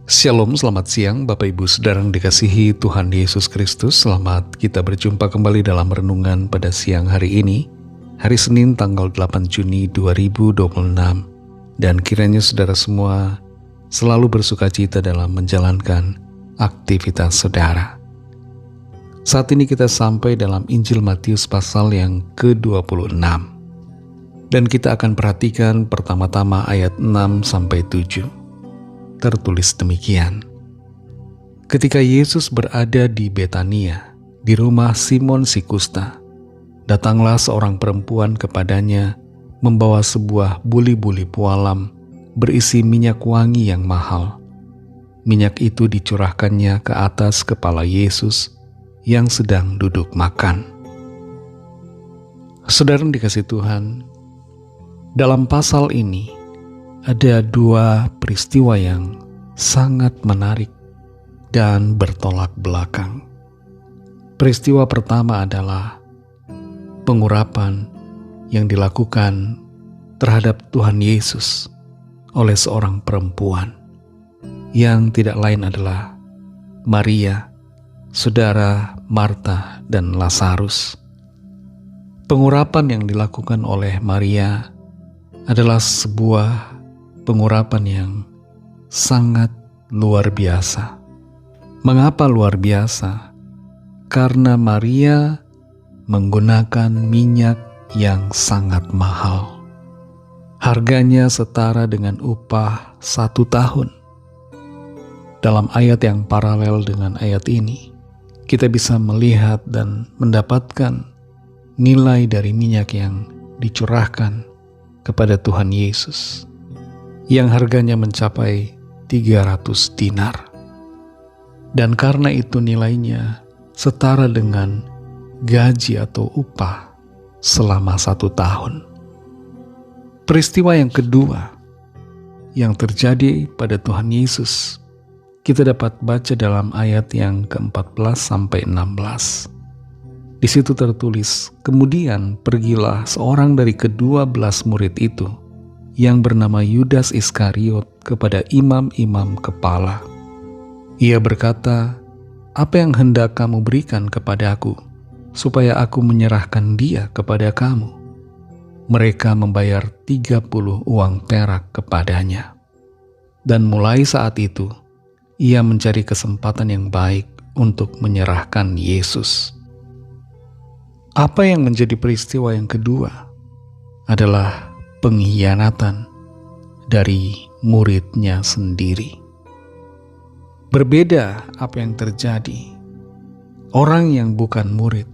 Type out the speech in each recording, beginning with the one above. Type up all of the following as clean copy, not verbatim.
Shalom, selamat siang Bapak Ibu Saudara yang dikasihi Tuhan Yesus Kristus. Selamat kita berjumpa kembali dalam renungan pada siang hari ini, hari Senin tanggal 8 Juni 2026. Dan kiranya saudara semua selalu bersukacita dalam menjalankan aktivitas saudara. Saat ini kita sampai dalam Injil Matius pasal yang ke-26. Dan kita akan perhatikan pertama-tama ayat 6-7. Tertulis demikian. Ketika Yesus berada di Betania, di rumah Simon si Kusta, datanglah seorang perempuan kepadanya membawa sebuah buli-buli pualam berisi minyak wangi yang mahal. Minyak itu dicurahkannya ke atas kepala Yesus yang sedang duduk makan. Saudara yang dikasihi Tuhan, dalam pasal ini ada dua peristiwa yang sangat menarik dan bertolak belakang. Peristiwa pertama adalah pengurapan yang dilakukan terhadap Tuhan Yesus oleh seorang perempuan yang tidak lain adalah Maria, saudara Marta dan Lazarus. Pengurapan yang dilakukan oleh Maria adalah sebuah pengurapan yang sangat luar biasa. Mengapa luar biasa? Karena Maria menggunakan minyak yang sangat mahal. Harganya setara dengan upah 1 tahun. Dalam ayat yang paralel dengan ayat ini, kita bisa melihat dan mendapatkan nilai dari minyak yang dicurahkan kepada Tuhan Yesus, yang harganya mencapai 300 dinar. Dan karena itu nilainya setara dengan gaji atau upah selama 1 tahun. Peristiwa yang kedua yang terjadi pada Tuhan Yesus, kita dapat baca dalam ayat yang ke-14-16. Di situ tertulis, kemudian pergilah seorang dari ke-12 murid itu, yang bernama Yudas Iskariot, kepada imam-imam kepala. Ia berkata, "Apa yang hendak kamu berikan kepadaku, supaya aku menyerahkan dia kepada kamu?" Mereka membayar 30 uang perak kepadanya. Dan mulai saat itu, ia mencari kesempatan yang baik untuk menyerahkan Yesus. Apa yang menjadi peristiwa yang kedua adalah pengkhianatan dari muridnya sendiri. Berbeda apa yang terjadi. Orang yang bukan murid,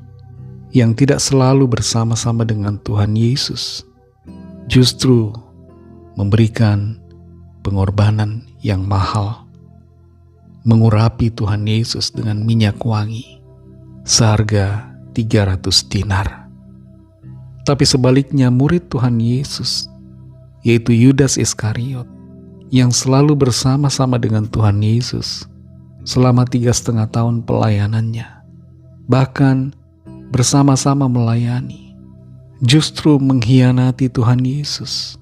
yang tidak selalu bersama-sama dengan Tuhan Yesus, justru memberikan pengorbanan yang mahal, mengurapi Tuhan Yesus dengan minyak wangi seharga 300 dinar. Tapi sebaliknya murid Tuhan Yesus, yaitu Yudas Iskariot, yang selalu bersama-sama dengan Tuhan Yesus selama 3,5 tahun pelayanannya, bahkan bersama-sama melayani, justru mengkhianati Tuhan Yesus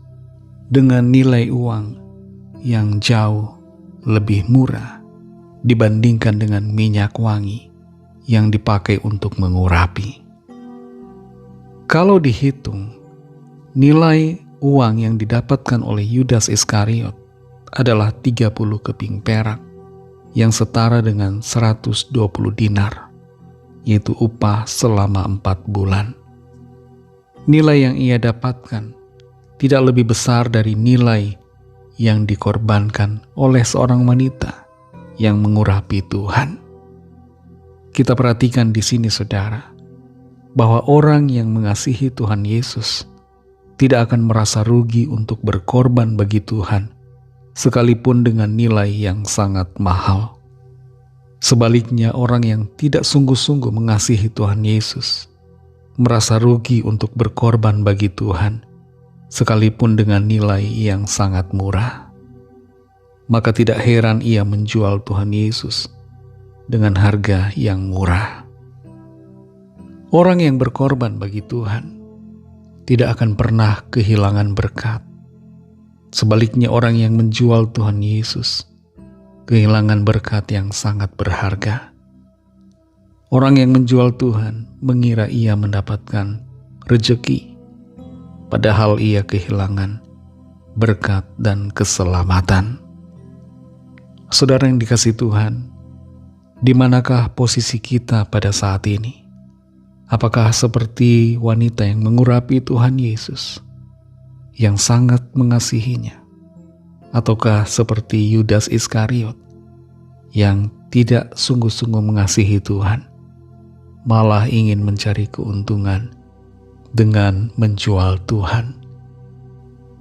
dengan nilai uang yang jauh lebih murah dibandingkan dengan minyak wangi yang dipakai untuk mengurapi. Kalau dihitung, nilai uang yang didapatkan oleh Yudas Iskariot adalah 30 keping perak, yang setara dengan 120 dinar, yaitu upah selama 4 bulan. Nilai yang ia dapatkan tidak lebih besar dari nilai yang dikorbankan oleh seorang wanita yang mengurapi Tuhan. Kita perhatikan di sini, saudara, bahwa orang yang mengasihi Tuhan Yesus tidak akan merasa rugi untuk berkorban bagi Tuhan, sekalipun dengan nilai yang sangat mahal. Sebaliknya, orang yang tidak sungguh-sungguh mengasihi Tuhan Yesus merasa rugi untuk berkorban bagi Tuhan, sekalipun dengan nilai yang sangat murah. Maka tidak heran ia menjual Tuhan Yesus dengan harga yang murah. Orang yang berkorban bagi Tuhan tidak akan pernah kehilangan berkat. Sebaliknya, orang yang menjual Tuhan Yesus kehilangan berkat yang sangat berharga. Orang yang menjual Tuhan mengira ia mendapatkan rejeki, padahal ia kehilangan berkat dan keselamatan. Saudara yang dikasihi Tuhan, di manakah posisi kita pada saat ini? Apakah seperti wanita yang mengurapi Tuhan Yesus, yang sangat mengasihinya? Ataukah seperti Yudas Iskariot, yang tidak sungguh-sungguh mengasihi Tuhan, malah ingin mencari keuntungan dengan menjual Tuhan?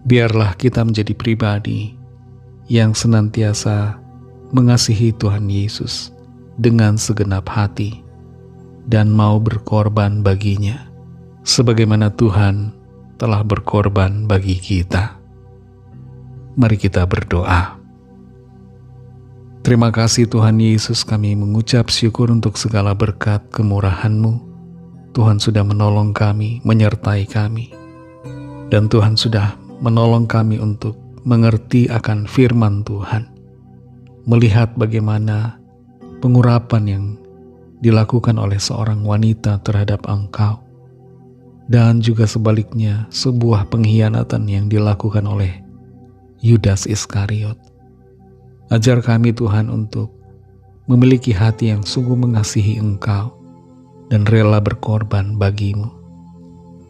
Biarlah kita menjadi pribadi yang senantiasa mengasihi Tuhan Yesus dengan segenap hati dan mau berkorban baginya, sebagaimana Tuhan telah berkorban bagi kita. Mari kita berdoa. Terima kasih Tuhan Yesus, kami mengucap syukur untuk segala berkat kemurahan-Mu. Tuhan sudah menolong kami, menyertai kami, dan Tuhan sudah menolong kami untuk mengerti akan firman Tuhan, melihat bagaimana pengurapan yang dilakukan oleh seorang wanita terhadap Engkau, dan juga sebaliknya sebuah pengkhianatan yang dilakukan oleh Yudas Iskariot. Ajar kami Tuhan untuk memiliki hati yang sungguh mengasihi Engkau dan rela berkorban bagi-Mu,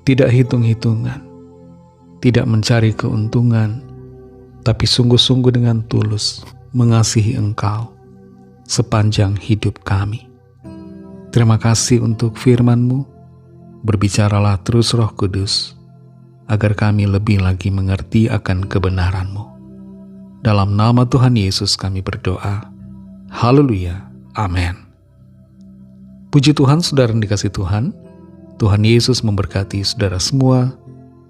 tidak hitung-hitungan, tidak mencari keuntungan, tapi sungguh-sungguh dengan tulus mengasihi Engkau sepanjang hidup kami. Terima kasih untuk firman-Mu. Berbicaralah terus Roh Kudus, agar kami lebih lagi mengerti akan kebenaran-Mu. Dalam nama Tuhan Yesus kami berdoa. Haleluya. Amin. Puji Tuhan, saudara yang dikasihi Tuhan. Tuhan Yesus memberkati saudara semua.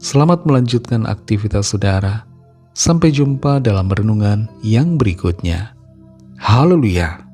Selamat melanjutkan aktivitas saudara. Sampai jumpa dalam renungan yang berikutnya. Haleluya.